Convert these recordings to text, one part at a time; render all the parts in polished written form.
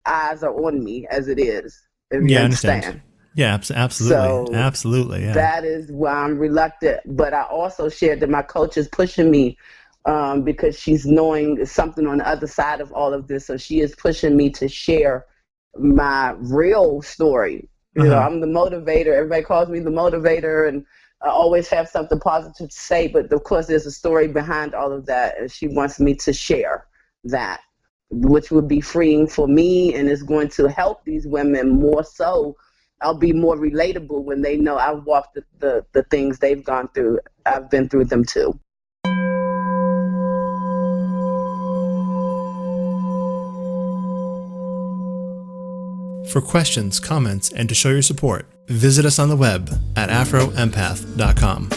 eyes are on me as it is, if you Yeah, I understand. understand. Yeah, absolutely, So absolutely. Yeah. that is why I'm reluctant. But I also shared that my coach is pushing me, because she's knowing something on the other side of all of this. So she is pushing me to share my real story. Uh huh. I'm the motivator. Everybody calls me the motivator, and I always have something positive to say. But of course, there's a story behind all of that, and she wants me to share that, which would be freeing for me, and is going to help these women more so. I'll be more relatable when they know I've walked the things they've gone through. I've been through them too. For questions, comments, and to show your support, visit us on the web at afroempath.com.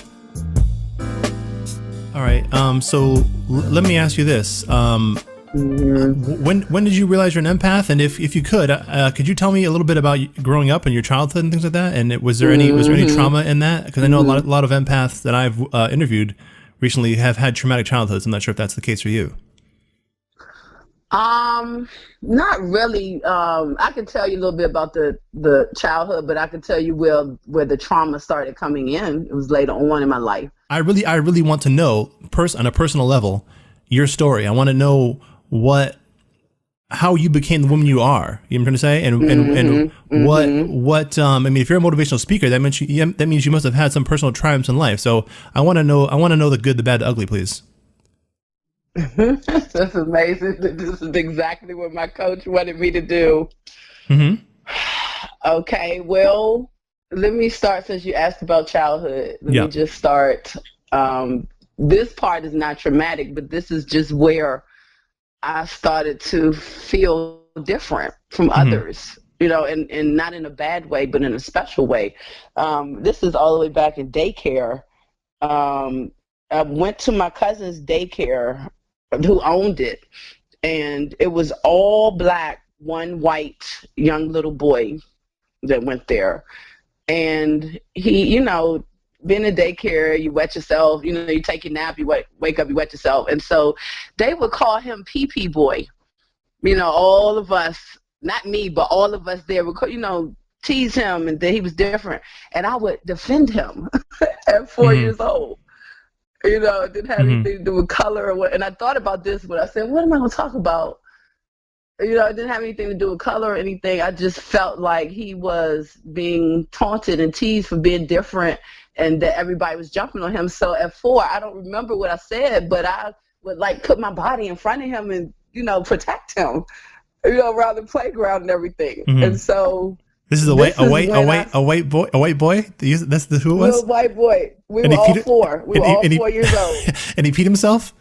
All right. Let me ask you this. When did you realize you're an empath? And if you could you tell me a little bit about growing up and your childhood and things like that? And was there any trauma in that? Because I know a lot of empaths that I've interviewed recently have had traumatic childhoods. I'm not sure if that's the case for you. Not really. I can tell you a little bit about the childhood, but I can tell you where the trauma started coming in. It was later on in my life. I really want to know on a personal level your story. I want to know how you became the woman you are. You know what I'm trying to say? And what I mean, if you're a motivational speaker, that means you must have had some personal triumphs in life. So I want to know the good, the bad, the ugly, please. That's amazing. This is exactly what my coach wanted me to do. Mm-hmm. Okay, well, let me start since you asked about childhood. Let me just start. This part is not traumatic, but this is just where I started to feel different from others, and not in a bad way, but in a special way. This is all the way back in daycare. I went to my cousin's daycare, who owned it, and it was all black, one white young little boy that went there. And he, being in daycare, you wet yourself, you take your nap, you wake up, you wet yourself. And so they would call him Pee Boy. All of us, not me, but all of us there would, tease him, and that he was different. And I would defend him at 4 years old. It didn't have anything to do with color or what. And I thought about this, but I said, what am I going to talk about? It didn't have anything to do with color or anything. I just felt like he was being taunted and teased for being different, and that everybody was jumping on him. So at 4, I don't remember what I said, but I would put my body in front of him and, protect him, around the playground and everything. And so this is a white boy. That's who it was. Little white boy. We were all 4. We were all 4 years old. And he peed himself.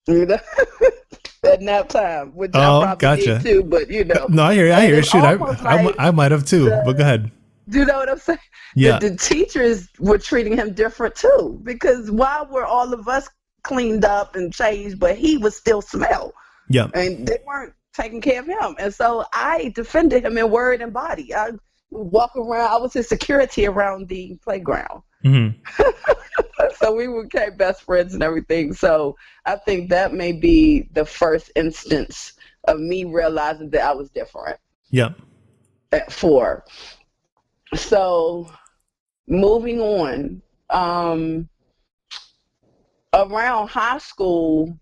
At nap time, which I probably did too, but No, I hear. Shoot, I might have too. But go ahead. Do you know what I'm saying? Yeah. The teachers were treating him different too, because why were all of us cleaned up and changed, but he would still smell? Yeah. And they weren't taking care of him, and so I defended him in word and body. I would walk around. I was his security around the playground. So we became best friends and everything. So I think that may be the first instance of me realizing that I was different. Yeah. At 4. So moving on, around high school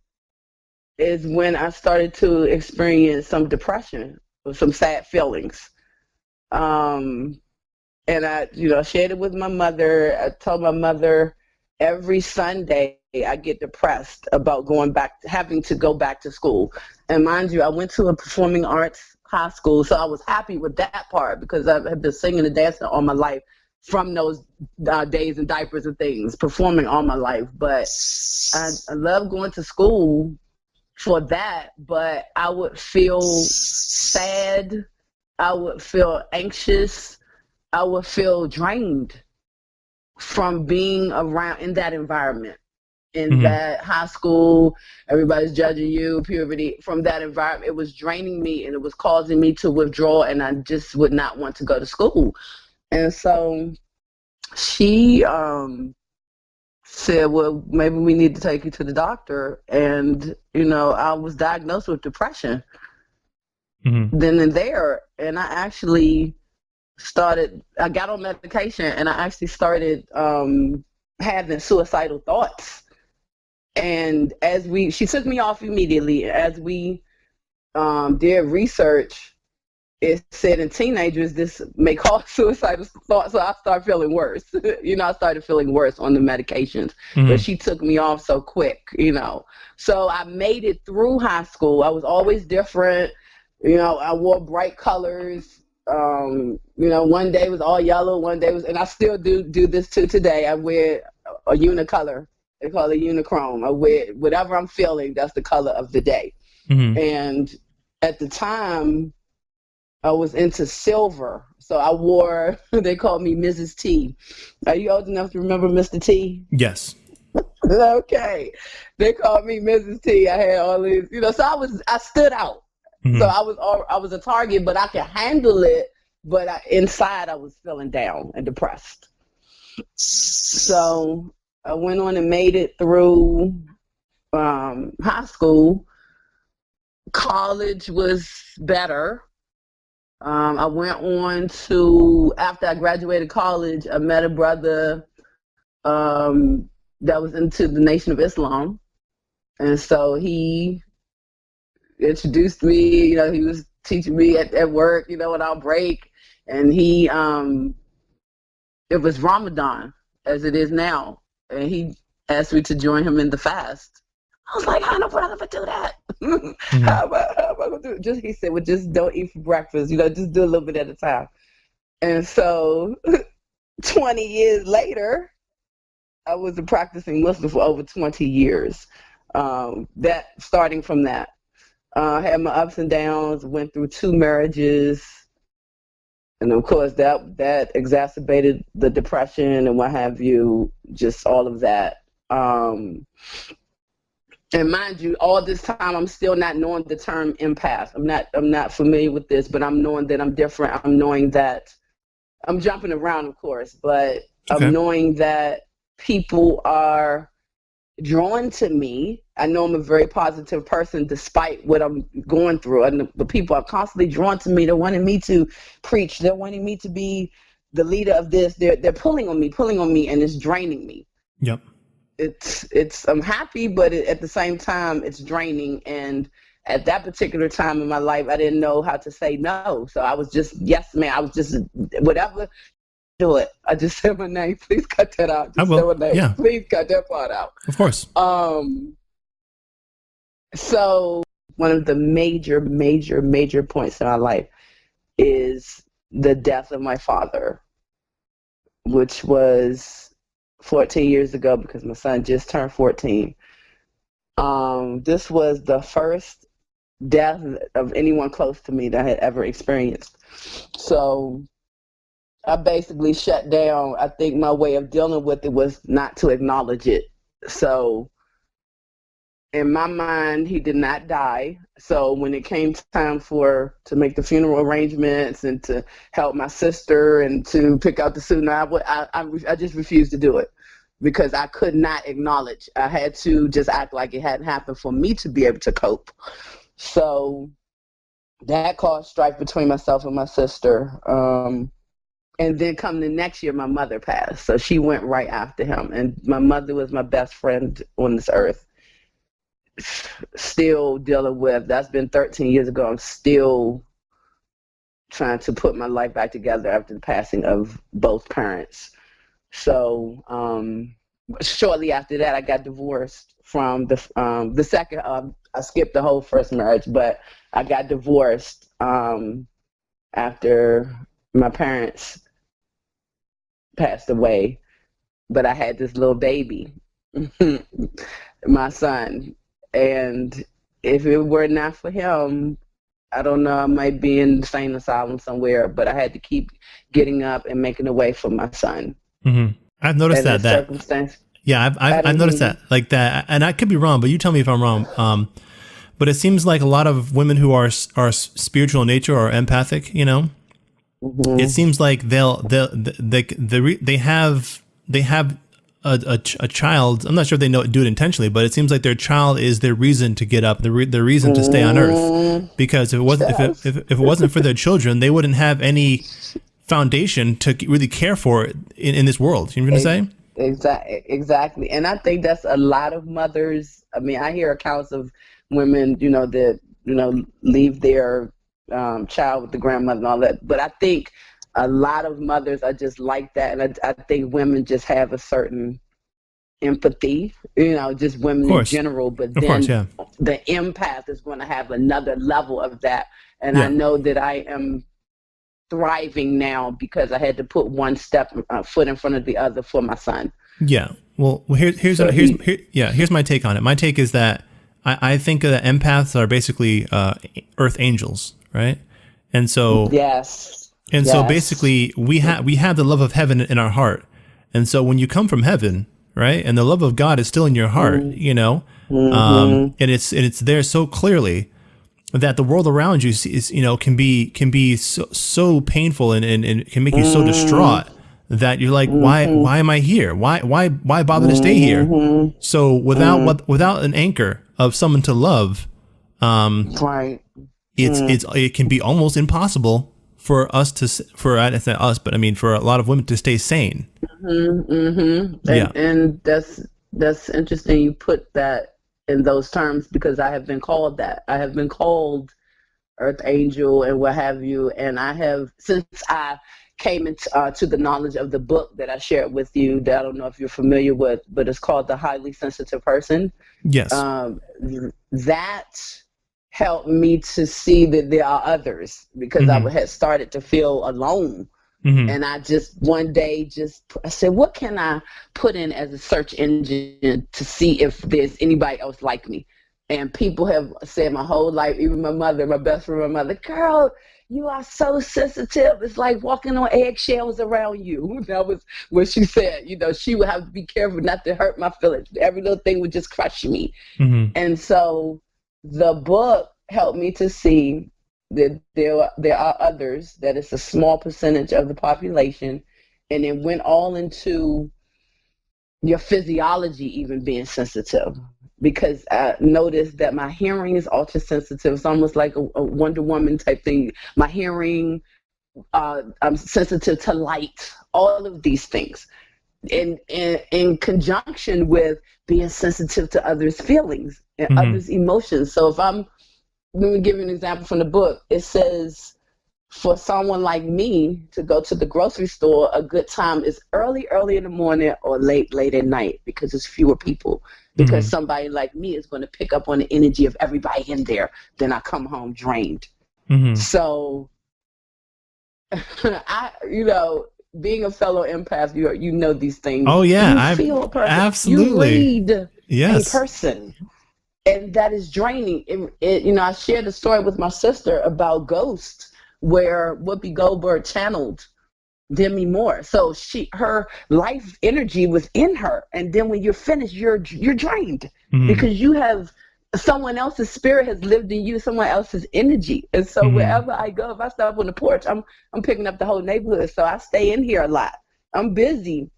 is when I started to experience some depression or some sad feelings. And I, shared it with my mother. I told my mother every Sunday I get depressed about having to go back to school. And mind you, I went to a performing arts high school, so I was happy with that part because I have been singing and dancing all my life from those days in diapers and things, performing all my life. But I love going to school for that, but I would feel sad. I would feel anxious. I would feel drained from being around in that environment, in that high school. Everybody's judging you, puberty. From that environment, it was draining me, and it was causing me to withdraw, and I just would not want to go to school. And so she said, well, maybe we need to take you to the doctor. And, I was diagnosed with depression. then and there. And I actually I got on medication, and I actually started having suicidal thoughts. And she took me off immediately. As we did research, it said in teenagers this may cause suicidal thoughts. So I started feeling worse. I started feeling worse on the medications. But she took me off so quick, So I made it through high school. I was always different. I wore bright colors. One day was all yellow, one day was, and I still do this to today. I wear a unicolor. They call it unichrome. I wear whatever I'm feeling, that's the color of the day. And at the time, I was into silver. So I wore, they called me Mrs. T. Are you old enough to remember Mr. T? Yes. Okay. They called me Mrs. T. I had all these, so I stood out. So I was a target, but I could handle it. But inside I was feeling down and depressed. So I went on and made it through high school. College was better. I went on to, after I graduated college, I met a brother that was into the Nation of Islam. And so he introduced me, he was teaching me at work, on our break. And it was Ramadan, as it is now. And he asked me to join him in the fast. I was like, how no brother would do that? How am I going to do it? He said, well, just don't eat for breakfast. Just do a little bit at a time. And so 20 years later, I was a practicing Muslim for over 20 years. Starting from that. I had my ups and downs, went through 2 marriages. And of course, that exacerbated the depression and what have you, just all of that. And mind you, all this time, I'm still not knowing the term empath. I'm not familiar with this, but I'm knowing that I'm different. I'm knowing that I'm jumping around, of course, but okay. I'm knowing that people are drawn to me. I know I'm a very positive person despite what I'm going through. And the people are constantly drawn to me. They're wanting me to preach. They're wanting me to be the leader of this. They're pulling on me, and it's draining me. Yep. I'm happy, but at the same time, it's draining. And at that particular time in my life, I didn't know how to say no. So I was just, yes, man. I was just, whatever, do it. I just said my name. Please cut that out. Just say my name. Yeah. Please cut that part out. Of course. So one of the major points in my life is the death of my father, which was 14 years ago because my son just turned 14. This was the first death of anyone close to me that I had ever experienced. So I basically shut down. I think my way of dealing with it was not to acknowledge it. So in my mind, he did not die. So when it came time to make the funeral arrangements and to help my sister and to pick out the sunnah, I just refused to do it because I could not acknowledge. I had to just act like it hadn't happened for me to be able to cope. So that caused strife between myself and my sister. And then come the next year, my mother passed. So she went right after him. And my mother was my best friend on this earth. Still dealing with, that's been 13 years ago. I'm still trying to put my life back together after the passing of both parents. So shortly after that, I got divorced from the second. I skipped the whole first marriage, but I got divorced after my parents passed away. But I had this little baby, my son. And if it were not for him, I don't know, I might be in the insane asylum somewhere, but I had to keep getting up and making a way for my son. Mm-hmm. I've noticed that circumstance. Yeah, I've noticed that, like that, and I could be wrong, but you tell me if I'm wrong. But it seems like a lot of women who are spiritual in nature or empathic, mm-hmm. It seems like they have a child, I'm not sure if they do it intentionally, but it seems like their child is their reason to get up, their reason to stay on earth. Because if it wasn't, Yes. if it wasn't for their children, they wouldn't have any foundation to really care for it in this world. You know what I'm saying? Exactly. And I think that's a lot of mothers. I mean, I hear accounts of women, that, leave their child with the grandmother and all that. But I think a lot of mothers are just like that. And I think women just have a certain empathy, just women in general. But then the empath is going to have another level of that. And I know that I am thriving now because I had to put one foot in front of the other for my son. Yeah. Well, here's my take on it. My take is that I think that empaths are basically earth angels, right? And so so basically we have the love of heaven in our heart. And so when you come from heaven, right, and the love of God is still in your heart, and it's there so clearly that the world around you is can be so painful and can make you so distraught that you're like, why am I here? Why bother to stay here? So without an anchor of someone to love, it can be almost impossible for us for a lot of women to stay sane. And that's interesting you put that in those terms, because I have been called that. I have been called earth angel and what have you, and I have, since I came into to the knowledge of the book that I shared with you, that I don't know if you're familiar with, but it's called The Highly Sensitive Person. Yes. That helped me to see that there are others, because I had started to feel alone. And I just one day I said, what can I put in as a search engine to see if there's anybody else like me? And people have said my whole life, even my mother, my best friend, my mother, girl, you are so sensitive. It's like walking on eggshells around you. That was what she said. She would have to be careful not to hurt my feelings. Every little thing would just crush me. And so the book helped me to see that there are others, that it's a small percentage of the population, and it went all into your physiology even being sensitive, because I noticed that my hearing is ultra sensitive. It's almost like a Wonder Woman type thing. My hearing, I'm sensitive to light, all of these things, in conjunction with being sensitive to others' feelings and others' emotions. So let me give you an example from the book. It says, for someone like me to go to the grocery store, a good time is early in the morning or late at night, because there's fewer people. Because somebody like me is going to pick up on the energy of everybody in there. Then I come home drained. So, being a fellow empath, you know these things. Oh yeah, you feel a person. Absolutely. You read a person. And that is draining. I shared a story with my sister about Ghost, where Whoopi Goldberg channeled Demi Moore. So her life energy was in her, and then when you're finished, you're drained, because you have someone else's spirit has lived in you, someone else's energy. And so wherever I go, if I step on the porch, I'm picking up the whole neighborhood. So I stay in here a lot. I'm busy.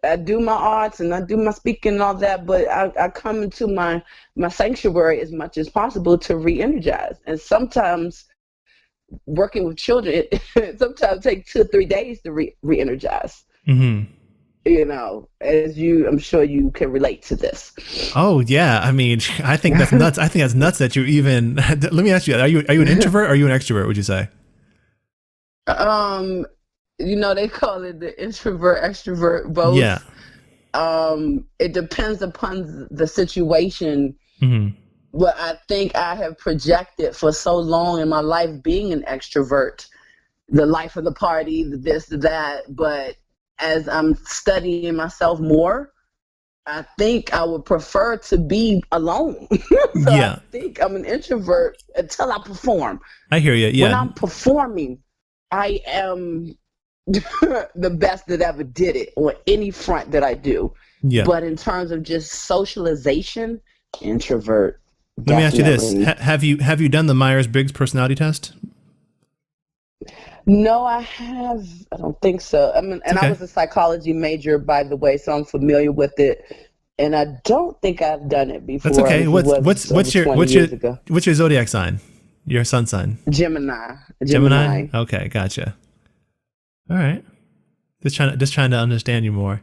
I do my arts and I do my speaking and all that, but I come into my sanctuary as much as possible to re-energize. And sometimes working with children, it sometimes takes 2 or 3 days to re-energize. As I'm sure you can relate to this. Oh yeah, I mean, I think that's nuts. I think that's nuts that you even. Let me ask you: Are you an introvert or are you an extrovert? Would you say? They call it the introvert, extrovert, both. Yeah. It depends upon the situation. But I think I have projected for so long in my life being an extrovert, the life of the party, the this, the that. But as I'm studying myself more, I think I would prefer to be alone. I think I'm an introvert until I perform. I hear you. Yeah. When I'm performing, I am the best that ever did it on any front that I do. Yeah. But in terms of just socialization, introvert. Let me ask you this: Have you done the Myers-Briggs personality test? No, I don't think so. I mean, and I Okay. was a psychology major, by the way, so I'm familiar with it. And I don't think I've done it That's before. okay. This was over 20 years ago. What's your zodiac sign? Your sun sign? Gemini. Gemini? Gemini. Okay, gotcha. All right. Just trying to understand you more.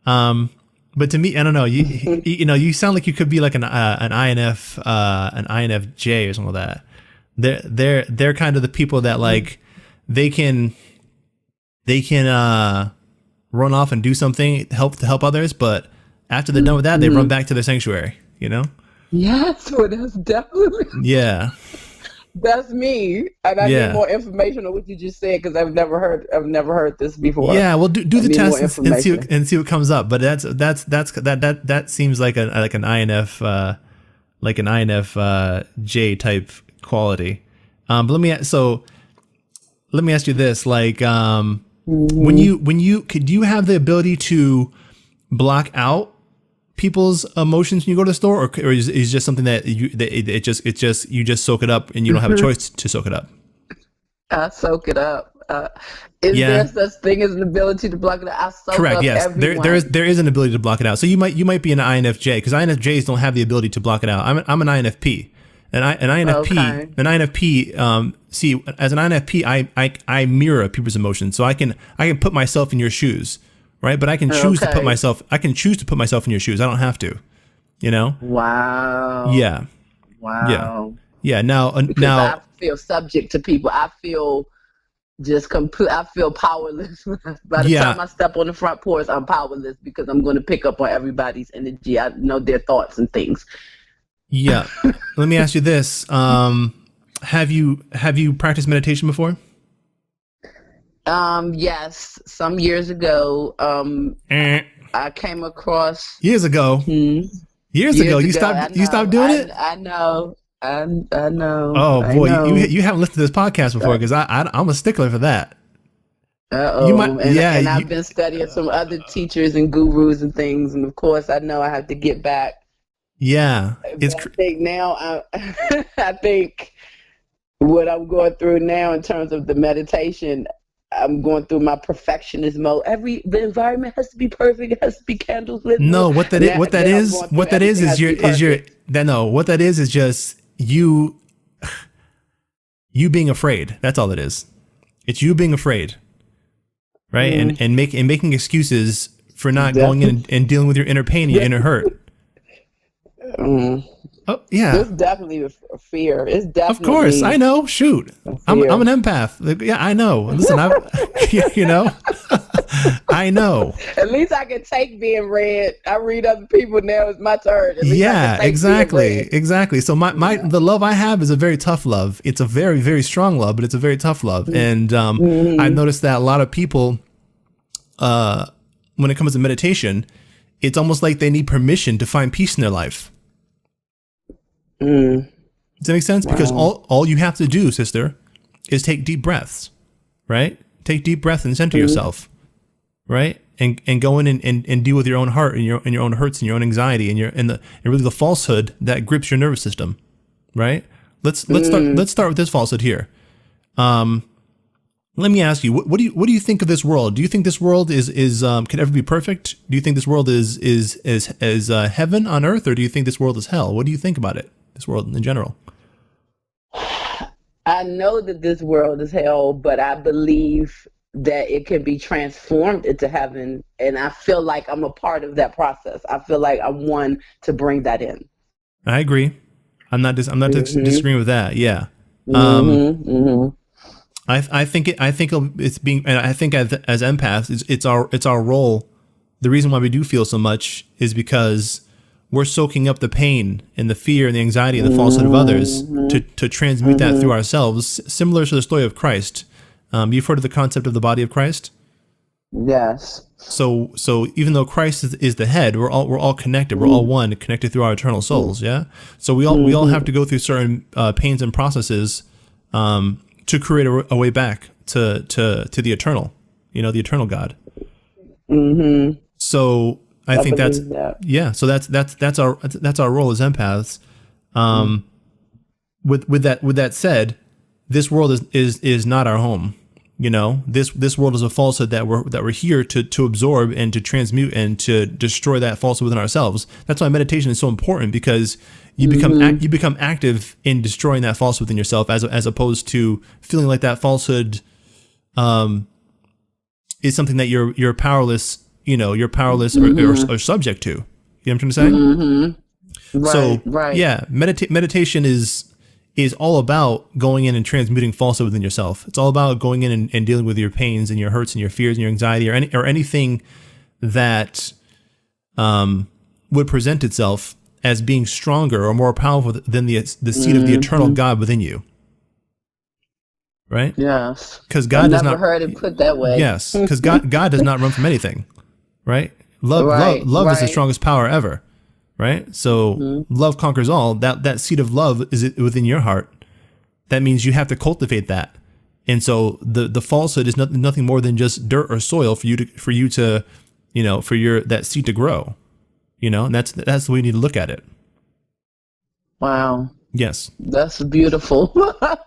But to me, I don't know. You sound like you could be like an INFJ or something like that. They're kind of the people that like they can run off and do something to help others, but after they're done with that, they run back to their sanctuary. You know? Yes, well, that's definitely Yeah. that's me. And I need more information on what you just said because I've never heard this before. Yeah, well, do the test and see what comes up. But that seems like an INF J type quality. But let me ask you this: like, when you could you have the ability to block out people's emotions when you go to the store, or is it just something that you just soak it up and you don't have a choice to soak it up? I soak it up. Is there such thing as an ability to block it out? I soak Correct. up Yes, everyone. there is an ability to block it out. So you might be an INFJ because INFJs don't have the ability to block it out. I'm an INFP, an INFP. See, as an INFP, I mirror people's emotions, so I can put myself in your shoes, right? But I can choose to put myself. I can choose to put myself in your shoes. I don't have to, you know. Wow. Yeah. Wow. Yeah. Now I feel subject to people. I feel just complete. I feel powerless. By the time I step on the front porch, I'm powerless because I'm going to pick up on everybody's energy. I know their thoughts and things. Yeah. Let me ask you this: have you practiced meditation before? Yes. Some years ago, I came across years ago. Years ago, you stopped doing it. I know. I know. Oh boy, know. you haven't listened to this podcast before because I'm a stickler for that. And I've been studying some other teachers and gurus and things, and of course, I know I have to get back. Yeah, I think now I think what I'm going through now in terms of the meditation, I'm going through my perfectionist mode. The environment has to be perfect. It has to be candles lit. No, what that is just you being afraid. That's all it is. It's you being afraid, right? And making excuses for not going in and dealing with your inner pain and your inner hurt. Oh yeah, it's definitely a fear. It's definitely. Of course, I know. Shoot, I'm an empath. Yeah, I know. Listen, you know, I know. At least I can take being read. I read other people now. It's my turn. Yeah, exactly. So the love I have is a very tough love. It's a very, very strong love, but it's a very tough love. And I've noticed that a lot of people, when it comes to meditation, it's almost like they need permission to find peace in their life. Does that make sense? Wow. Because all you have to do, sister, is take deep breaths, right? Take deep breaths and center yourself, right? And go in and deal with your own heart and your own hurts and your own anxiety and really the falsehood that grips your nervous system, right? Let's start with this falsehood here. Let me ask you, what do you think of this world? Do you think this world is could ever be perfect? Do you think this world is heaven on earth, or do you think this world is hell? What do you think about it? This world in general. I know that this world is hell, but I believe that it can be transformed into heaven, and I feel like I'm a part of that process. I feel like I'm one to bring that in. I agree. I'm not disagreeing with that. Yeah. I think it's being, and I think as empaths, it's our role. The reason why we do feel so much is because we're soaking up the pain and the fear and the anxiety and the falsehood of others to transmute that through ourselves. Similar to the story of Christ. You've heard of the concept of the body of Christ? Yes. So even though Christ is the head, we're all connected. We're all one, connected through our eternal souls. Yeah. So we all have to go through certain pains and processes to create a way back to the eternal, the eternal God. So I think that's So that's our role as empaths. With that said, this world is not our home. You know, this world is a falsehood that we're here to absorb and to transmute and to destroy that falsehood within ourselves. That's why meditation is so important, because you become active in destroying that falsehood within yourself, as opposed to feeling like that falsehood is something that you're powerless, or subject to. You know what I'm trying to say? Mm-hmm. Right, so right. Yeah, meditation is all about going in and transmuting falsehood within yourself. It's all about going in and dealing with your pains and your hurts and your fears and your anxiety, or anything that would present itself as being stronger or more powerful than the seed of the eternal God within you. Right? Yes. Because God does not. I've never heard it put that way. Yes, because God does not run from anything. Right? Love is the strongest power ever. Right? So love conquers all. That seed of love is within your heart. That means you have to cultivate that. And so the falsehood is nothing more than just dirt or soil for you to that seed to grow. And that's the way you need to look at it. Wow. Yes. That's beautiful.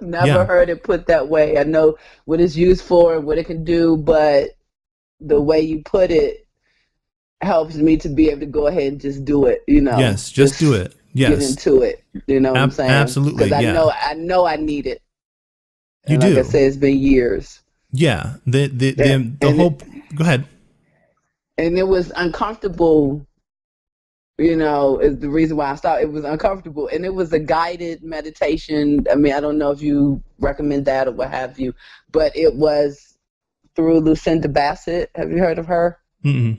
Never heard it put that way. I know what it's used for and what it can do, but the way you put it helps me to be able to go ahead and just do it, Yes, just do it. Yes. Get into it. You know what I'm saying? Absolutely. Because I know I need it. You and do. Like I said, it's been years. Yeah. The whole go ahead. And it was uncomfortable, is the reason why I stopped. It was uncomfortable. And it was a guided meditation. I mean, I don't know if you recommend that or what have you, but it was through Lucinda Bassett. Have you heard of her? Mm-mm.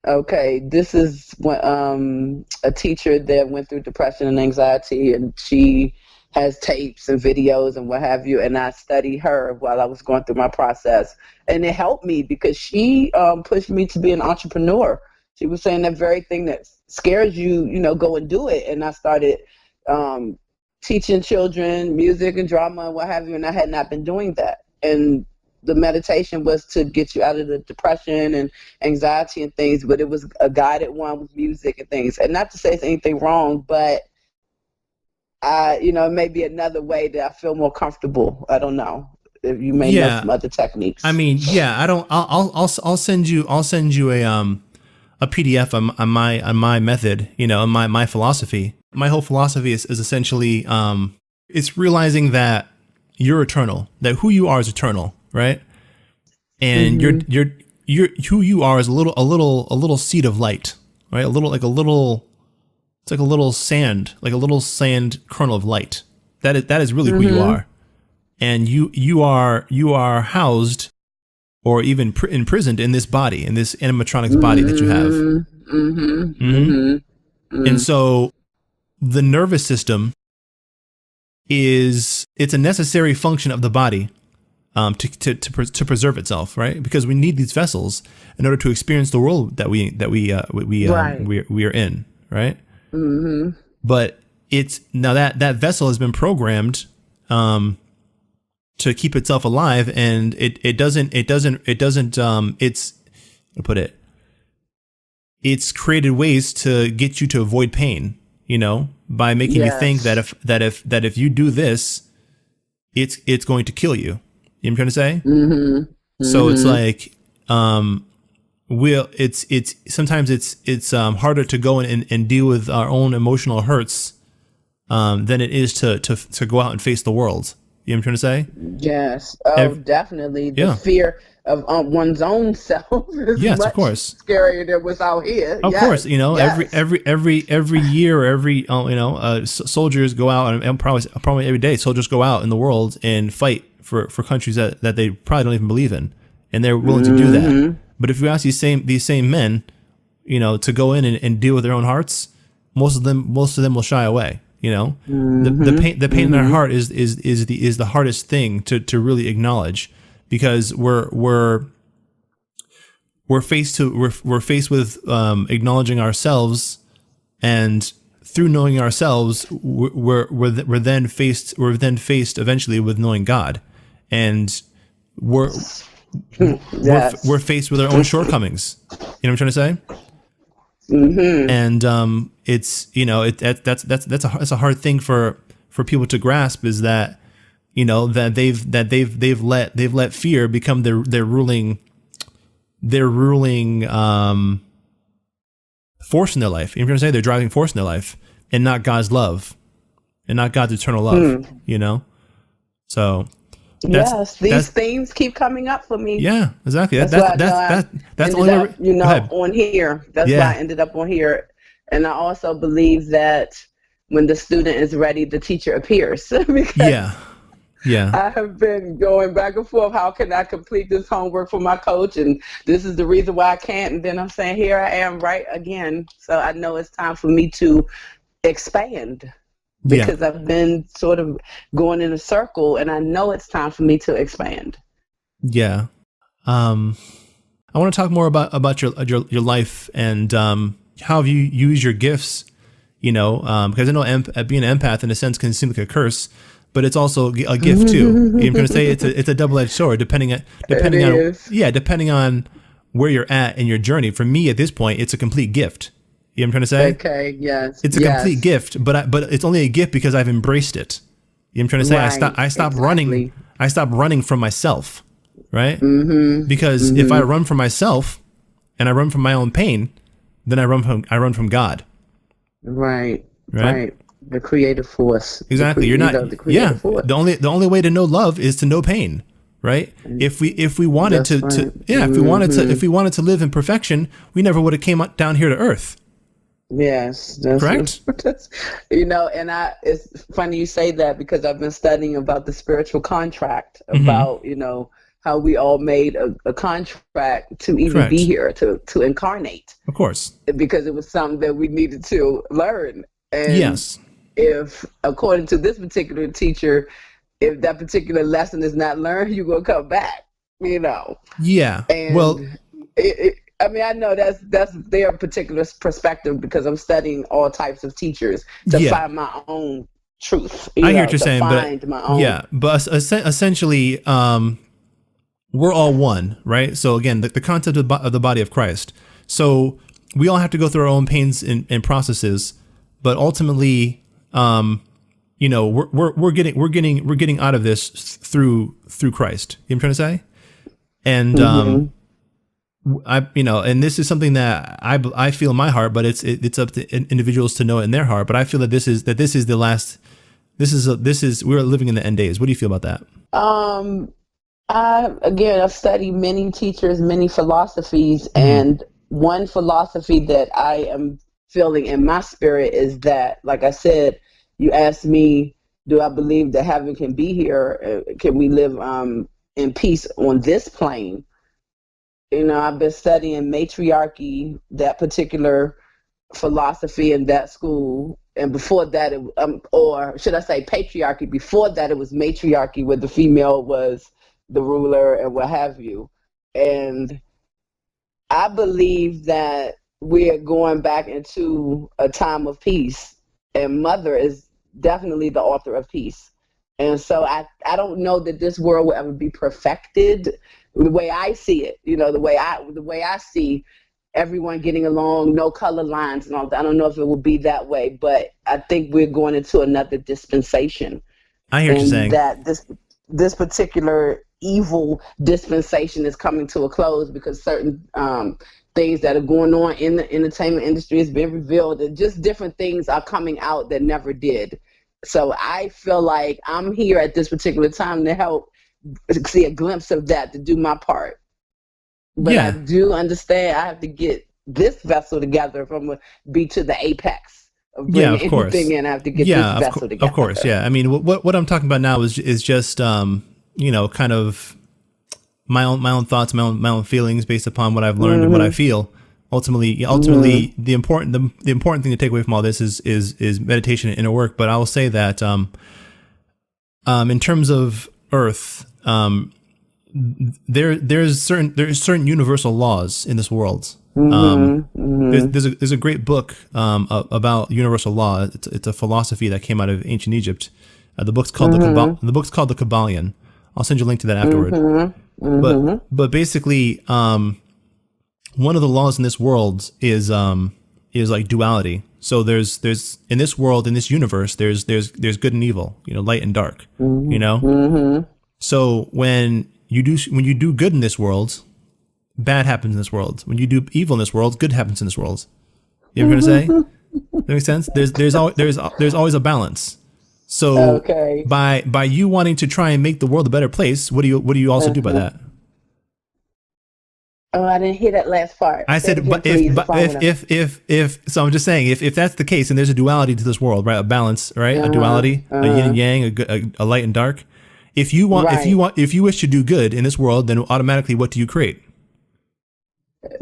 Okay, this is a teacher that went through depression and anxiety, and she has tapes and videos and what have you, and I studied her while I was going through my process, and it helped me because she pushed me to be an entrepreneur. She was saying that very thing that scares you, go and do it, and I started teaching children music and drama and what have you, and I had not been doing that, and the meditation was to get you out of the depression and anxiety and things, but it was a guided one with music and things. And not to say it's anything wrong, but it may be another way that I feel more comfortable. I don't know if you may know some other techniques. I mean, I don't. I'll send you a PDF on my method. On my philosophy. My whole philosophy is essentially it's realizing that you're eternal. That who you are is eternal. Right, and you're who you are is a little seed of light, right? It's like a little sand kernel of light. That is really who you are, and you are housed or even imprisoned in this body, in this animatronics body that you have. And so the nervous system it's a necessary function of the body. To preserve itself, right? Because we need these vessels in order to experience the world that we are in, right? Mm-hmm. But it's now that vessel has been programmed to keep itself alive, and it's created ways to get you to avoid pain, by making you think that if you do this, it's going to kill you. You know what I'm trying to say? Mm-hmm. So it's like, sometimes it's harder to go and deal with our own emotional hurts, than it is to go out and face the world. You know what I'm trying to say? Yes. Oh, definitely. The fear of one's own self is much of course. scarier than what's out here. Of course, every year, soldiers go out, and probably every day, soldiers go out in the world and fight for countries that they probably don't even believe in, and they're willing to do that. But if you ask these same men, to go in and deal with their own hearts, most of them will shy away. The pain in their heart is the hardest thing to really acknowledge, because we're faced with acknowledging ourselves, and through knowing ourselves, we're then faced eventually with knowing God, and we're faced with our own shortcomings. You know what I'm trying to say? Mm-hmm. And it's that's a hard thing for people to grasp, is that that they've let fear become their ruling force in their life. You're going to say their driving force in their life, and not God's love, and not God's eternal love. So these themes keep coming up for me. Yeah, exactly. That's the only way, on here. That's why I ended up on here. And I also believe that when the student is ready, the teacher appears. Yeah. I have been going back and forth. How can I complete this homework for my coach? And this is the reason why I can't. And then I'm saying, here I am right again. So I know it's time for me to expand, because I've been sort of going in a circle, and I know it's time for me to expand. Yeah. I want to talk more about your life and how have you used your gifts, because I know being an empath in a sense can seem like a curse, but it's also a gift too. I'm going to say it's a double-edged sword depending on where you're at in your journey. For me at this point, it's a complete gift. You know what I'm trying to say? Okay, yes. It's a complete gift, but it's only a gift because I've embraced it. You know what I'm trying to say? I stopped running. I stopped running from myself, right? Mm-hmm. Because if I run from myself and I run from my own pain, then I run from God. Right. The creative force. Exactly. You're not. Force. The only way to know love is to know pain, right? If we wanted if we wanted to live in perfection, we never would have came down here to earth. Yes, that's correct. And it's funny you say that, because I've been studying about the spiritual contract, about how we all made a contract to even be here, to incarnate. Of course, because it was something that we needed to learn. And yes, if according to this particular teacher, if that particular lesson is not learned, you're gonna come back. Yeah. And well. I know that's their particular perspective, because I'm studying all types of teachers to find my own truth. I hear what you're saying, but essentially, we're all one, right? So again, the concept of the body of Christ. So we all have to go through our own pains and processes, but ultimately, we're getting out of this through Christ. You know what I'm trying to say? And and this is something that I feel in my heart, but it's up to individuals to know it in their heart. But I feel that this is the last. We're living in the end days. What do you feel about that? I've studied many teachers, many philosophies, and one philosophy that I am feeling in my spirit is that, like I said, you asked me, do I believe that heaven can be here? Can we live in peace on this plane? I've been studying matriarchy, that particular philosophy in that school. And before that, or should I say patriarchy? Before that, it was matriarchy, where the female was the ruler and what have you. And I believe that we're going back into a time of peace. And Mother is definitely the author of peace. And so I don't know that this world will ever be perfected the way I see it, the way I see everyone getting along, no color lines and all that. I don't know if it will be that way, but I think we're going into another dispensation. I hear what you're saying. That this particular evil dispensation is coming to a close, because certain things that are going on in the entertainment industry has been revealed, and just different things are coming out that never did. So I feel like I'm here at this particular time to help see a glimpse of that, to do my part. But I do understand I have to get this vessel together from be to the apex of bringing anything in. I have to get this vessel together. Of course, yeah. I mean, what I'm talking about now is just kind of my own thoughts, my own feelings based upon what I've learned and what I feel. Ultimately, the important thing to take away from all this is meditation and inner work. But I will say that in terms of Earth, there's certain universal laws in this world. There's a great book about universal law. It's a philosophy that came out of ancient Egypt. The book's called the Kabbalion. I'll send you a link to that afterward. But basically, one of the laws in this world is like duality. So there's in this world, in this universe, there's good and evil, light and dark, So when you do good in this world, bad happens in this world. When you do evil in this world, good happens in this world. You ever gonna say? That makes sense? There's always a balance. So by you wanting to try and make the world a better place, what do you also do by that? Oh, I didn't hear that last part. I said, but if so I'm just saying, if that's the case, and there's a duality to this world, right? A balance, right? A duality, a yin and yang, a light and dark. If you wish to do good in this world, then automatically, what do you create?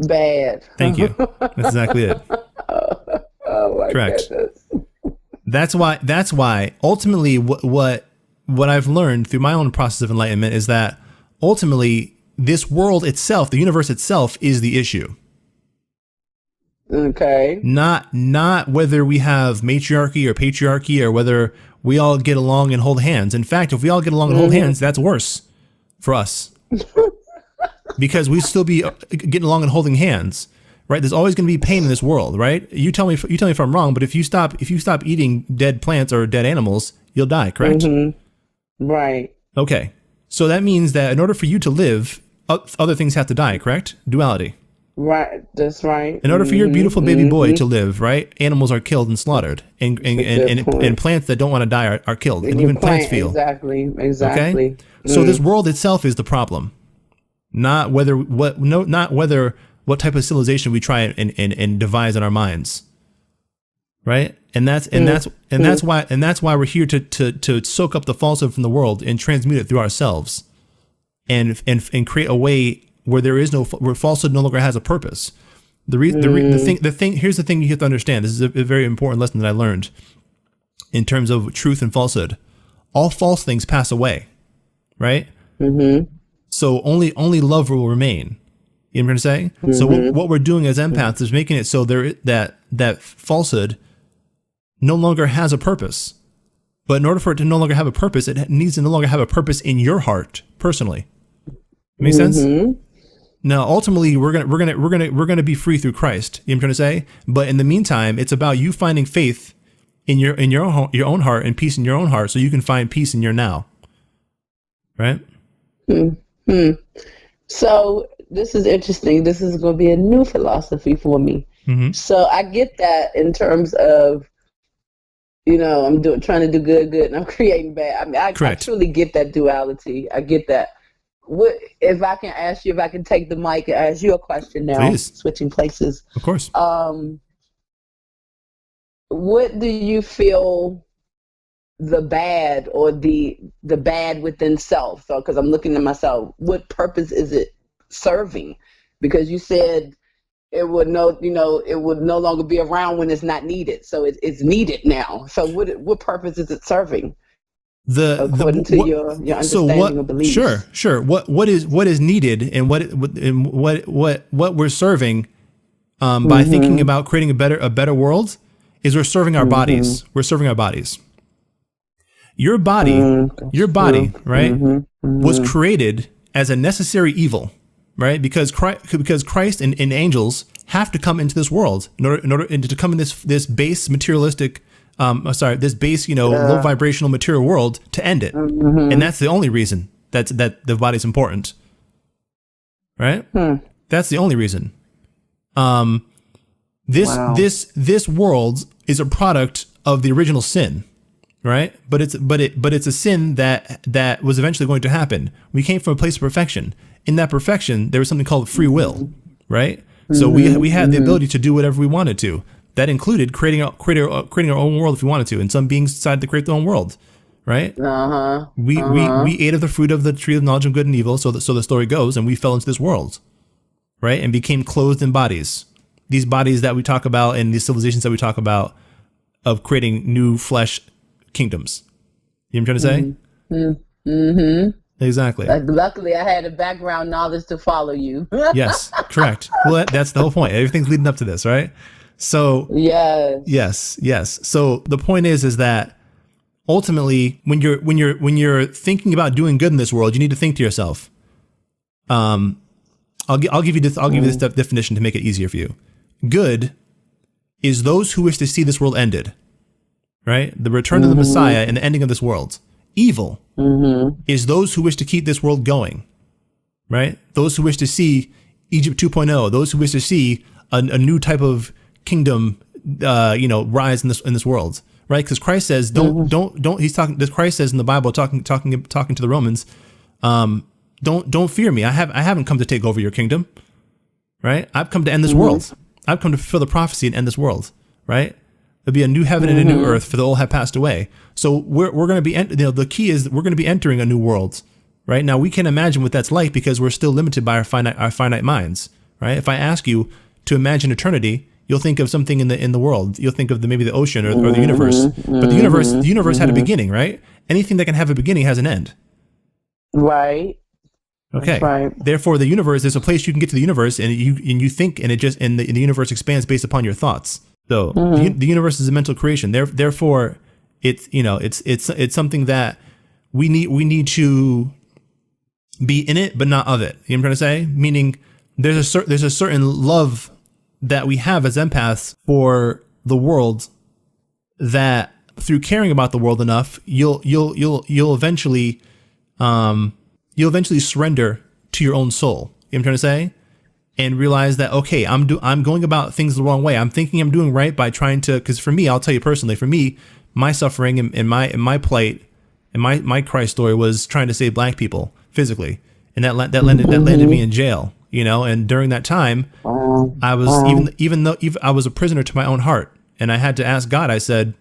Bad. Thank you. That's exactly it. Oh my Correct. goodness. That's why ultimately what I've learned through my own process of enlightenment is that ultimately this world itself, the universe itself, is the issue. Okay. Not whether we have matriarchy or patriarchy or whether we all get along and hold hands. In fact, if we all get along and hold hands, that's worse for us. Because we still be getting along and holding hands, right? There's always going to be pain in this world, right? You tell me if I'm wrong, but if you stop eating dead plants or dead animals, you'll die, correct? Right. Okay. So that means that in order for you to live, other things have to die, correct? Duality. Right. That's right. In order for your beautiful baby boy to live, right? Animals are killed and slaughtered, and plants that don't want to die are killed, and even plants feel. Exactly. Okay. So this world itself is the problem, not whether what type of civilization we try and devise in our minds, right? And that's why we're here to soak up the falsehood from the world and transmute it through ourselves, and create a way where where falsehood no longer has a purpose. Here's the thing you have to understand. This is a very important lesson that I learned in terms of truth and falsehood. All false things pass away, right? So only love will remain. You know what I'm saying? So what we're doing as empaths is making it so that falsehood no longer has a purpose. But in order for it to no longer have a purpose, it needs to no longer have a purpose in your heart personally. Make sense? Now, ultimately, we're gonna be free through Christ. You know what I'm trying to say? But in the meantime, it's about you finding faith in your own heart and peace in your own heart, so you can find peace in your now. Right? So this is interesting. This is going to be a new philosophy for me. So I get that in terms of, I'm trying to do good, and I'm creating bad. I mean, I truly get that duality. I get that. What if I can ask you? If I can take the mic and ask you a question now? Please. Switching places. Of course. What do you feel the bad or the bad within self? So, because I'm looking at myself, what purpose is it serving? Because you said it would no longer be around when it's not needed. So it's needed now. So what purpose is it serving? According to your understanding of beliefs. Sure. What is needed and what we're serving by thinking about creating a better world is we're serving our bodies. We're serving our bodies. Your body, right, was created as a necessary evil, right? Because Christ and angels have to come into this world in order to come in this base materialistic, this base, low vibrational material world to end it. And that's the only reason that the body's important, right? That's the only reason. This world is a product of the original sin, right? But it's a sin that was eventually going to happen. We came from a place of perfection. In that perfection, there was something called free will, right? So we had the ability to do whatever we wanted to. That included creating our own world if we wanted to. And some beings decided to create their own world, right? We ate of the fruit of the tree of knowledge of good and evil. So the story goes, and we fell into this world, right? And became clothed in bodies. These bodies that we talk about and these civilizations that we talk about of creating new flesh kingdoms. You know what I'm trying to say? Exactly. Luckily, I had a background knowledge to follow you. Yes, correct. Well, that's the whole point. Everything's leading up to this, right? So yes. So the point is that ultimately, when you're thinking about doing good in this world, you need to think to yourself. I'll give you this definition to make it easier for you. Good is those who wish to see this world ended, right? The return of the Messiah and the ending of this world. Evil is those who wish to keep this world going, right? Those who wish to see Egypt 2.0, those who wish to see a new type of kingdom, rise in this world, right? Because Christ says, Christ says in the Bible, talking to the Romans, don't fear me. I haven't come to take over your kingdom, right? I've come to end this world. I've come to fulfill the prophecy and end this world, right? There'll be a new heaven and a new earth, for the old have passed away. So we're going to be, the key is we're going to be entering a new world, right? Now we can't imagine what that's like because we're still limited by our finite minds, right? If I ask you to imagine eternity, you'll think of something in the world. You'll think of maybe the ocean or the universe. But the universe had a beginning, right? Anything that can have a beginning has an end. Right. Okay. Right. Therefore, the universe, there's a place you can get to the universe, and you think, and the universe expands based upon your thoughts. So the universe is a mental creation. Therefore, it's something that we need to be in it, but not of it. You know what I'm trying to say? Meaning, there's a certain love that we have as empaths for the world that through caring about the world enough, you'll eventually surrender to your own soul. You know what I'm trying to say? And realize that, okay, I'm going about things the wrong way. I'm thinking I'm doing right by trying to, because for me, I'll tell you personally, for me, my suffering and my plight and my Christ story was trying to save Black people physically. And that landed me in jail, and during that time, I was, even though I was a prisoner to my own heart, and I had to ask God, I said,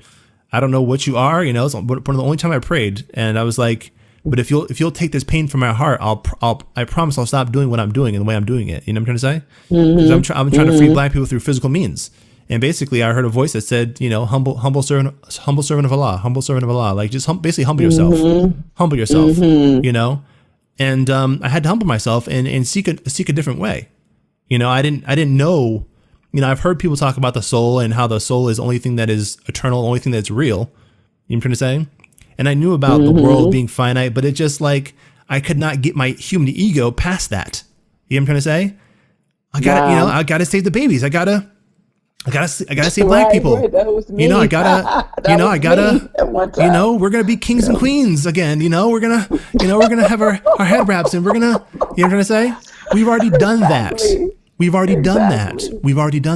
I don't know what you are, it's one of the only time I prayed. And I was like, but if you'll take this pain from my heart, I promise I'll stop doing what I'm doing and the way I'm doing it. You know what I'm trying to say? Because I'm trying to free Black people through physical means. And basically, I heard a voice that said, humble servant of Allah, like just basically humble yourself, And I had to humble myself and seek a different way. I didn't know. I've heard people talk about the soul and how the soul is the only thing that is eternal, the only thing that's real. You know what I'm trying to say? And I knew about the world being finite, but it just like, I could not get my human ego past that. You know what I'm trying to say? I gotta save the babies. I gotta save Black people. Right, that was me. We're gonna be kings and queens again. We're gonna have our head wraps and we're gonna, you know what I'm trying to say? We've already done that. We've already done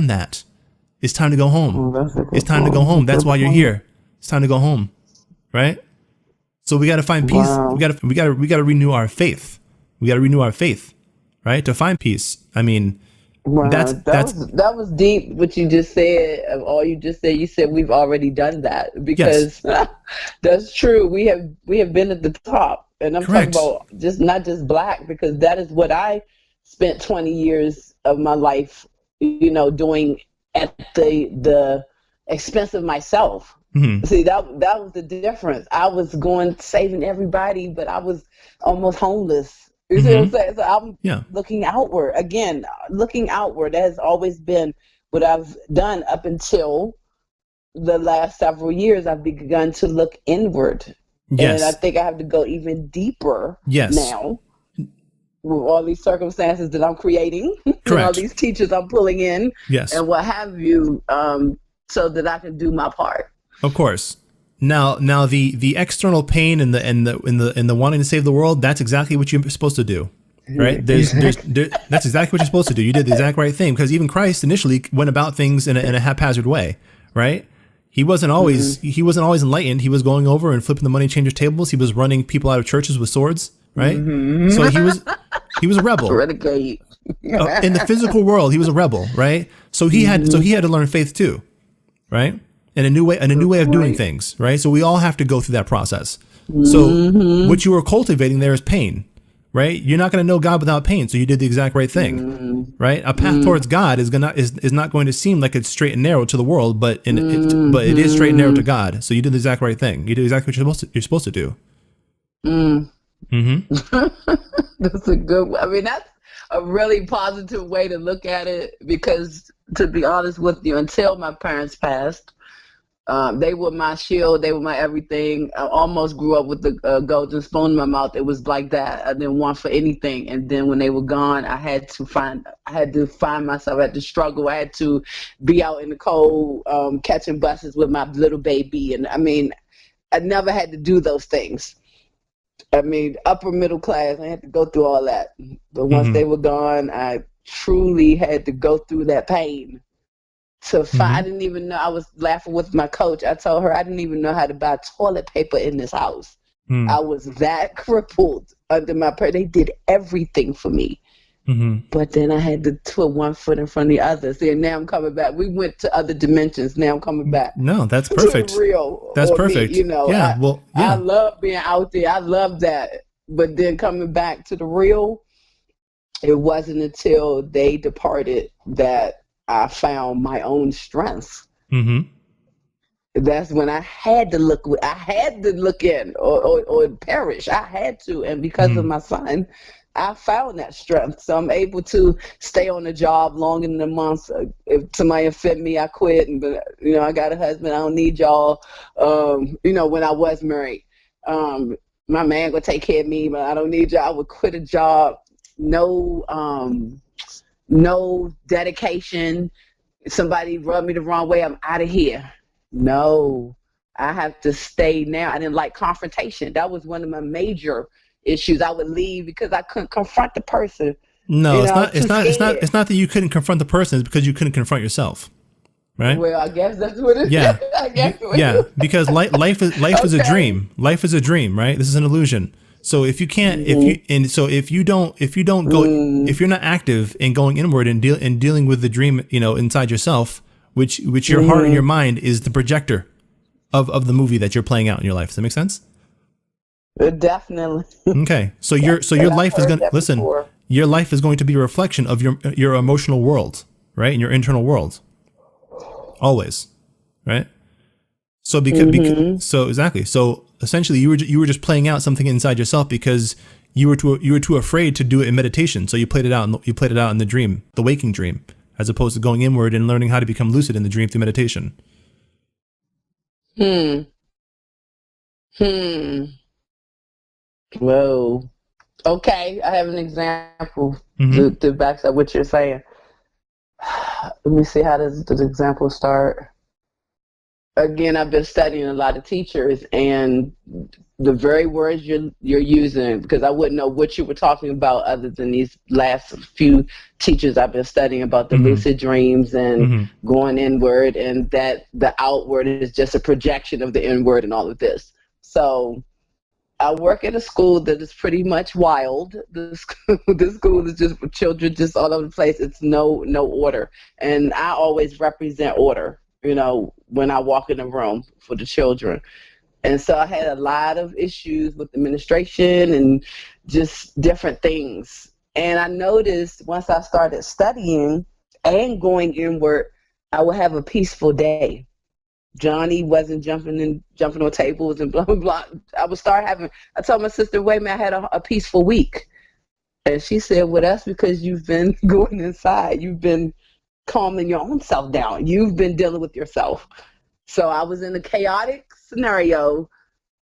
that. It's time to go home. It's time to go home. That's why you're here. It's time to go home. Right? So we got to find peace. Wow. We got to renew our faith. We got to renew our faith, right? To find peace. I mean, wow. That was deep. What you just said. All you just said. You said we've already done that because that's true. We have been at the top, and I'm Correct. talking about not just Black, because that is what I spent 20 years of my life, doing at the expense of myself. See, that was the difference. I was saving everybody, but I was almost homeless. You see what I'm saying? So I'm looking outward. Again, looking outward. That has always been what I've done up until the last several years. I've begun to look inward. Yes. And I think I have to go even deeper now with all these circumstances that I'm creating, and all these teachers I'm pulling in, and what have you, so that I can do my part. Of course. Now the external pain and the wanting to save the world, that's exactly what you're supposed to do, right? That's exactly what you're supposed to do. You did the exact right thing, because even Christ initially went about things in a haphazard way, right? He wasn't always enlightened. He was going over and flipping the money changers tables. He was running people out of churches with swords, right? So he was a rebel. Renegade. In the physical world, he was a rebel, right? So he had to learn faith too, right? And a new way of doing things, right? So we all have to go through that process. So what you were cultivating there is pain, right? You're not going to know God without pain. So you did the exact right thing, right? A path towards God is not going to seem like it's straight and narrow to the world, but it is straight and narrow to God. So you did the exact right thing. You did exactly what you're supposed to do. That's a good. I mean, that's a really positive way to look at it, because to be honest with you, until my parents passed, They were my shield. They were my everything. I almost grew up with the golden spoon in my mouth. It was like that. I didn't want for anything. And then when they were gone, I had to find myself. I had to struggle. I had to be out in the cold, catching buses with my little baby. And I mean, I never had to do those things. I mean, upper middle class, I had to go through all that. But once they were gone, I truly had to go through that pain. I didn't even know. I was laughing with my coach. I told her I didn't even know how to buy toilet paper in this house. I was that crippled under my They did everything for me. But then I had to put one foot in front of the other. See, now I'm coming back. We went to other dimensions. Now I'm coming back. No, that's perfect. To the real. That's perfect. Me, yeah. I love being out there. I love that. But then coming back to the real, it wasn't until they departed that I found my own strengths. That's when I had to look. I had to look in or perish. I had to, and because of my son, I found that strength. So I'm able to stay on the job longer than a month. If somebody offend me, I quit. But I got a husband. I don't need y'all. When I was married, my man would take care of me, but I don't need y'all. I would quit a job. No dedication. Somebody rubbed me the wrong way, I'm out of here. No, I have to stay now. I didn't like confrontation. That was one of my major issues. I would leave because I couldn't confront the person. No, it's not that you couldn't confront the person. It's because you couldn't confront yourself. Right? Well, I guess that's what it is. Yeah, because life is a dream. Life is a dream, right? This is an illusion. So if you can't, if you don't go, if you're not active in going inward and dealing with the dream, inside yourself, which your heart and your mind is the projector of the movie that you're playing out in your life. Does that make sense? Definitely. Okay. So your life is going to listen. Your life is going to be a reflection of your emotional world, right? In your internal world. Always, right? So exactly. So essentially, you were just playing out something inside yourself because you were too afraid to do it in meditation. So you played it out in the dream, the waking dream, as opposed to going inward and learning how to become lucid in the dream through meditation. Whoa. Okay, I have an example to back up what you're saying. Let me see, how does the example start? Again, I've been studying a lot of teachers, and the very words you're using, because I wouldn't know what you were talking about other than these last few teachers I've been studying about the lucid dreams and going inward, and that the outward is just a projection of the inward and all of this. So I work at a school that is pretty much wild. This school is just for children, just all over the place. It's no order, and I always represent order, when I walk in the room for the children. And so I had a lot of issues with administration and just different things. And I noticed once I started studying and going inward, I would have a peaceful day. Johnny wasn't jumping on tables and blah, blah, blah. I told my sister, wait a minute, I had a peaceful week. And she said, well, that's because you've been going inside. You've been calming your own self down. You've been dealing with yourself. So I was in a chaotic scenario,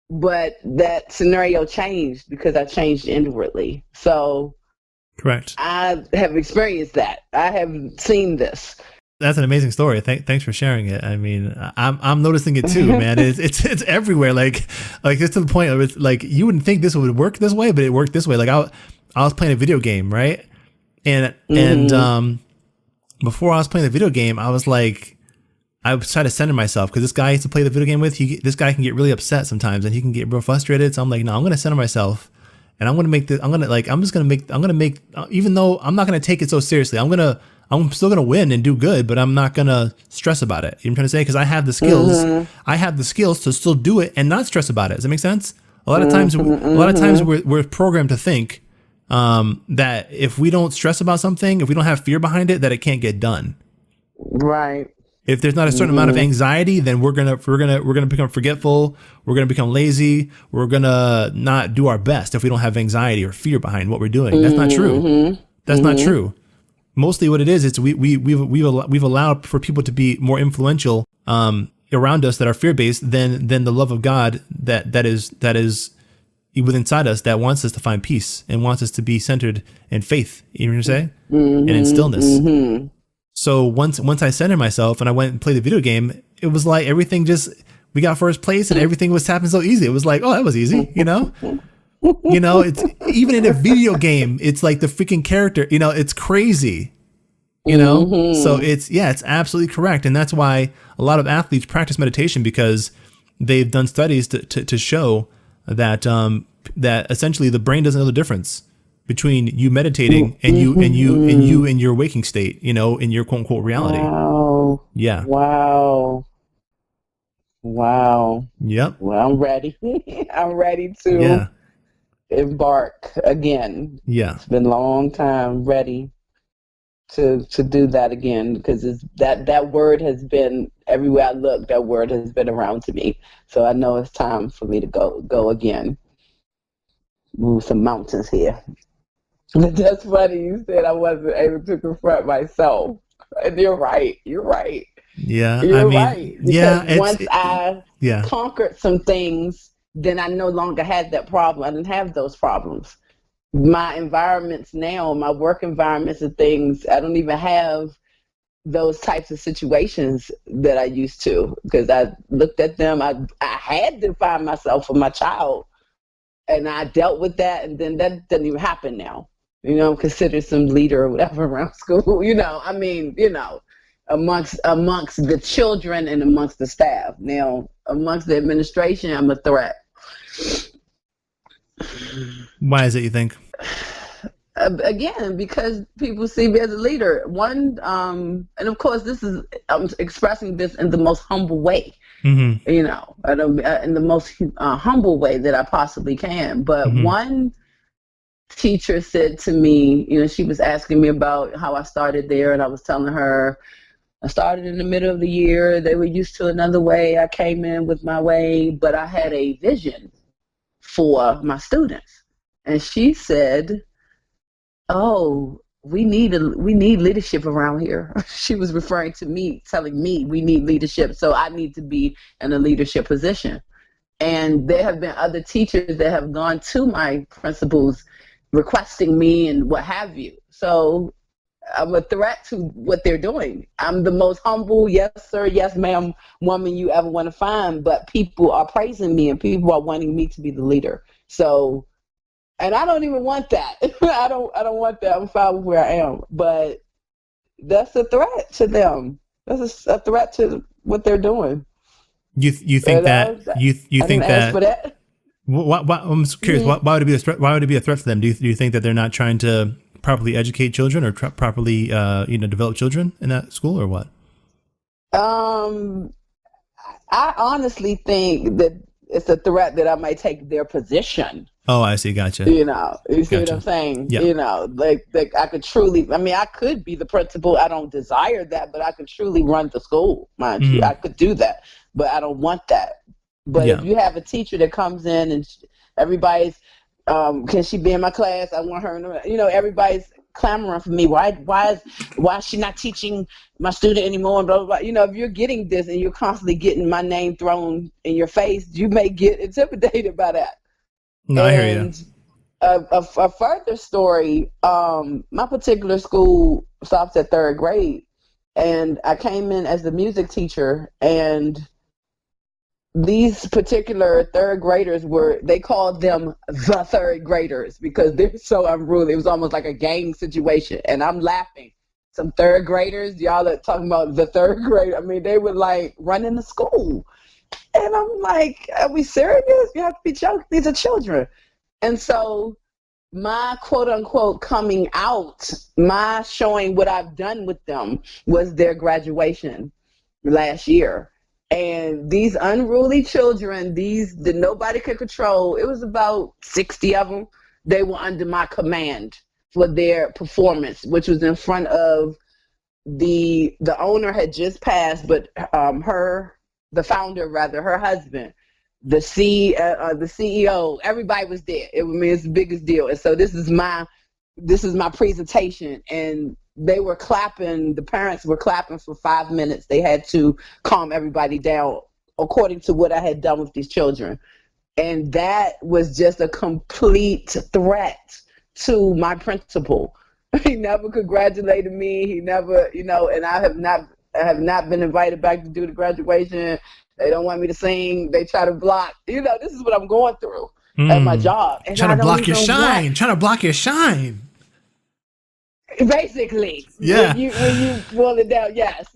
but that scenario changed because I changed inwardly. So correct. I have experienced that. I have seen this. That's an amazing story. Thanks for sharing it. I mean, I'm noticing it too, man. It's everywhere. Like it's to the point of it's like you wouldn't think this would work this way, but it worked this way. Like I was playing a video game, right? And before I was playing the video game, I was like, I was trying to center myself because this guy I used to play the video game with, this guy can get really upset sometimes and he can get real frustrated. So I'm like, no, I'm going to center myself and I'm going to make this, even though I'm not going to take it so seriously, I'm still going to win and do good, but I'm not going to stress about it. You know what I'm trying to say? Because I have the skills. I have the skills to still do it and not stress about it. Does that make sense? A lot of times we're programmed to think that if we don't stress about something, if we don't have fear behind it, that it can't get done. Right. If there's not a certain amount of anxiety, then we're gonna become forgetful. We're gonna become lazy. We're gonna not do our best if we don't have anxiety or fear behind what we're doing. That's not true. That's not true. Mostly, what it is we've allowed for people to be more influential around us that are fear-based than the love of God that is within inside us, that wants us to find peace and wants us to be centered in faith, you know what I'm saying? And in stillness. So once I centered myself and I went and played the video game, it was like everything we got first place and everything was happening so easy. It was like, oh, that was easy, you know? It's even in a video game, it's like the freaking character, it's crazy, So it's absolutely correct. And that's why a lot of athletes practice meditation, because they've done studies to show that that essentially the brain doesn't know the difference between you meditating and you in your waking state, in your quote unquote reality. Wow. Yeah. Wow. Yep. Well, I'm ready. I'm ready to embark again. Yeah. It's been a long time, ready to do that again, because that word has been everywhere I look. That word has been around to me, so I know it's time for me to go again. Move some mountains here. But that's funny. You said I wasn't able to confront myself, and you're right. You're right. Yeah, you're right. Because once I yeah. conquered some things, then I no longer had that problem. I didn't have those problems. My environments now, my work environments and things, I don't even have those types of situations that I used to, because I looked at them. I had to find myself for my child, and I dealt with that, and then that doesn't even happen now. I'm considered some leader or whatever around school. Amongst the children and amongst the staff. Now, amongst the administration, I'm a threat. Why is it, you think? Again, because people see me as a leader. One, and of course, I'm expressing this in the most humble way. Mm-hmm. In the most humble way that I possibly can. But one teacher said to me, she was asking me about how I started there, and I was telling her I started in the middle of the year. They were used to another way. I came in with my way, but I had a vision for my students. And she said, oh, we need leadership around here. She was referring to me, telling me we need leadership, so I need to be in a leadership position. And there have been other teachers that have gone to my principals requesting me and what have you. So I'm a threat to what they're doing. I'm the most humble, yes sir, yes ma'am woman you ever want to find, but people are praising me and people are wanting me to be the leader. So, and I don't even want that. I don't want that. I'm fine with where I am. But that's a threat to them. That's a threat to what they're doing. You think that you think that? Why, I'm curious. Why would it be a threat? Why would it be a threat to them? Do you think that they're not trying to properly educate children or properly develop children in that school, or what? I honestly think that it's a threat that I might take their position. Oh, I see. Gotcha. You see what I'm saying? Yeah. Like I could truly, I could be the principal. I don't desire that, but I could truly run the school, mind you. I could do that, but I don't want that. But if you have a teacher that comes in and everybody's, can she be in my class? I want her, everybody's clamoring for me. Why is she not teaching my student anymore? And blah, blah, blah. If you're getting this and you're constantly getting my name thrown in your face, you may get intimidated by that. No, I hear you. A further story, my particular school stops at 3rd grade, and I came in as the music teacher, and these particular 3rd graders they called them the 3rd graders because they're so unruly. It was almost like a gang situation, and I'm laughing. Some 3rd graders, y'all are talking about the 3rd grade. They were like running the school. And I'm like, are we serious? You have to be joking. These are children. And so my quote unquote coming out, my showing what I've done with them was their graduation last year. And these unruly children, that nobody could control, it was about 60 of them. They were under my command for their performance, which was in front of the owner had just passed, but the founder, her husband, the CEO, everybody was there. It's the biggest deal. And so this is my presentation, and they were clapping, the parents were clapping for 5 minutes. They had to calm everybody down according to what I had done with these children. And that was just a complete threat to my principal. He never congratulated me. He never, and I have not been invited back to do the graduation. They don't want me to sing. They try to block. This is what I'm going through at my job. And trying to block your shine. Trying to block your shine. Basically. Yeah. When you boil it down, yes.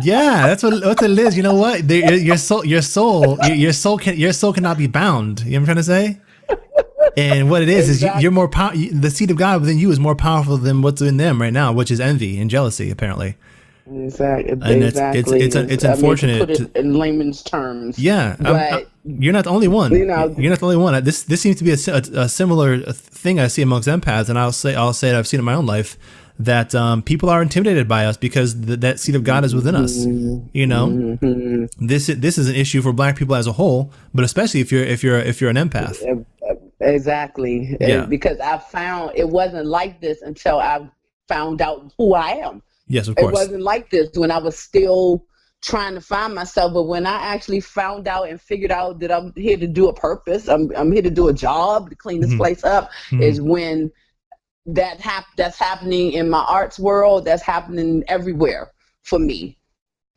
Yeah, that's what it is. You know what? Your soul cannot be bound. You know what I'm trying to say? And what it is exactly. Is you're more the seed of God within you is more powerful than what's in them right now, which is envy and jealousy, apparently. Exactly. And it's unfortunate. To put it in layman's terms. Yeah, but you're not the only one. You're not the only one. This seems to be a similar thing I see amongst empaths, and I'll say that I've seen in my own life that people are intimidated by us because that seed of God is within us. Mm-hmm. This is an issue for Black people as a whole, but especially if you're an empath. Exactly. Yeah. Because I found it wasn't like this until I found out who I am. Yes, of course. It wasn't like this when I was still trying to find myself. But when I actually found out and figured out that I'm here to do a purpose, I'm here to do a job, to clean this place up, is when that's happening in my arts world. That's happening everywhere for me,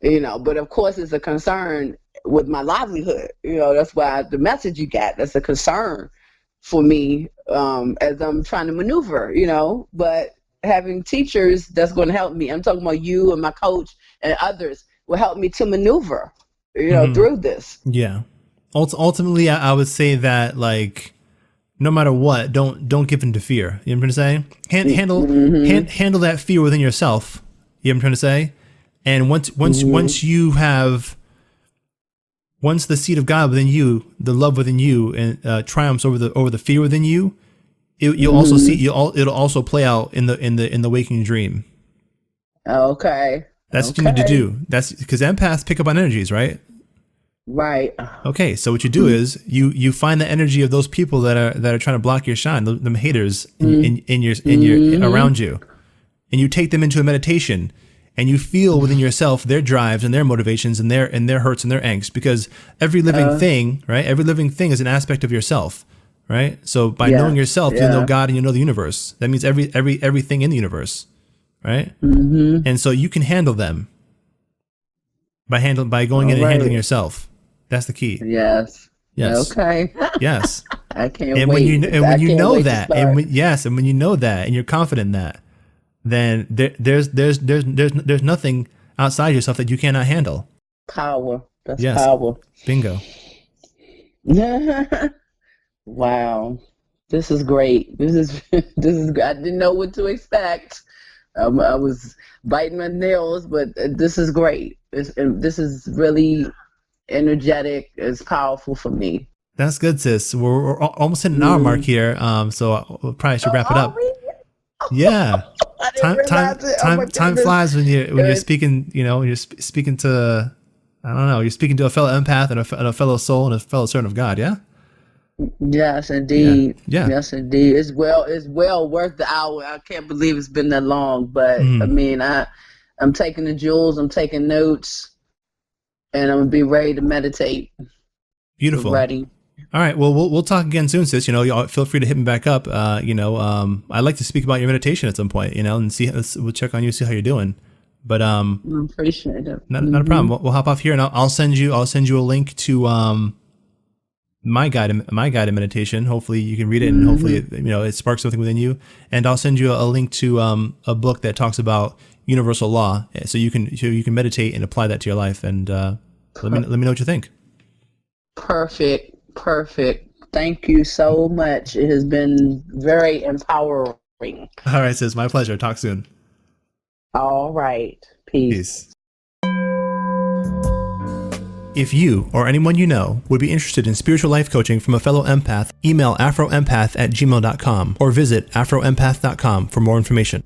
But of course, it's a concern with my livelihood. That's why the message you got. That's a concern for me as I'm trying to maneuver. But having teachers that's going to help me. I'm talking about you and my coach and others will help me to maneuver, through this. Yeah. Ultimately, I would say that, like, no matter what, don't give in to fear. You know what I'm trying to say? Handle that fear within yourself. You know what I'm trying to say? And once the seed of God within you, the love within you, and triumphs over the fear within you, you'll also see it'll also play out in the waking dream. Okay. That's what you need to do. That's because empaths pick up on energies, right? Right. Okay, so what you do is you find the energy of those people that are trying to block your shine, them haters in your around you, and you take them into a meditation, and you feel within yourself their drives and their motivations and their hurts and their angst, because every living thing, right? Every living thing is an aspect of yourself. Right. So by knowing yourself, you know God and you know the universe. That means everything in the universe. Right. Mm-hmm. And so you can handle them by going in and handling yourself. That's the key. Yes. Okay. Yes. I can't and wait. When you know that, and when you know that, and you're confident in that, then there's nothing outside yourself that you cannot handle. Power. That's power. Bingo. Wow, this is great. This is I didn't know what to expect. I was biting my nails, but this is great. This is really energetic. It's powerful for me. That's good, sis. We're almost hitting an hour mark here, so we probably should wrap it up. Yeah, time flies when you're speaking. When you're speaking to, I don't know, you're speaking to a fellow empath and a fellow soul and a fellow servant of God. Yeah. Yes, indeed. Yeah. Yes, indeed. It's well worth the hour. I can't believe it's been that long, but I mean, I'm taking the jewels, I'm taking notes, and I'm gonna be ready to meditate. Beautiful. Ready. All right. Well, we'll talk again soon, sis. Y'all feel free to hit me back up. I'd like to speak about your meditation at some point. And we'll check on you, see how you're doing. But I appreciate it. Not a problem. We'll hop off here, and I'll send you a link to my guide in meditation. Hopefully you can read it, and hopefully it sparks something within you. And I'll send you a link to a book that talks about universal law, so you can meditate and apply that to your life. And let me know what you think. Perfect. Thank you so much. It has been very empowering. All right, sis. My pleasure. Talk soon. All right. Peace. If you or anyone you know would be interested in spiritual life coaching from a fellow empath, email afroempath@gmail.com or visit afroempath.com for more information.